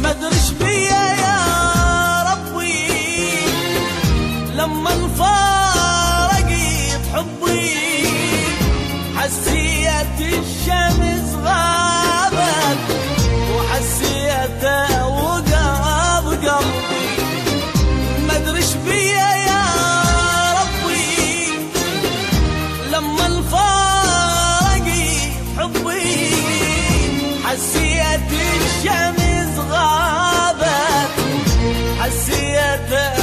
مدريش بيا يا ربي لما انفارقت حبي، حسيت الشمس غابت وحسيت وقاب قلبي. مدريش بيا يا ربي لما انفارقت حبي، حسيت الشمس غابت حسيت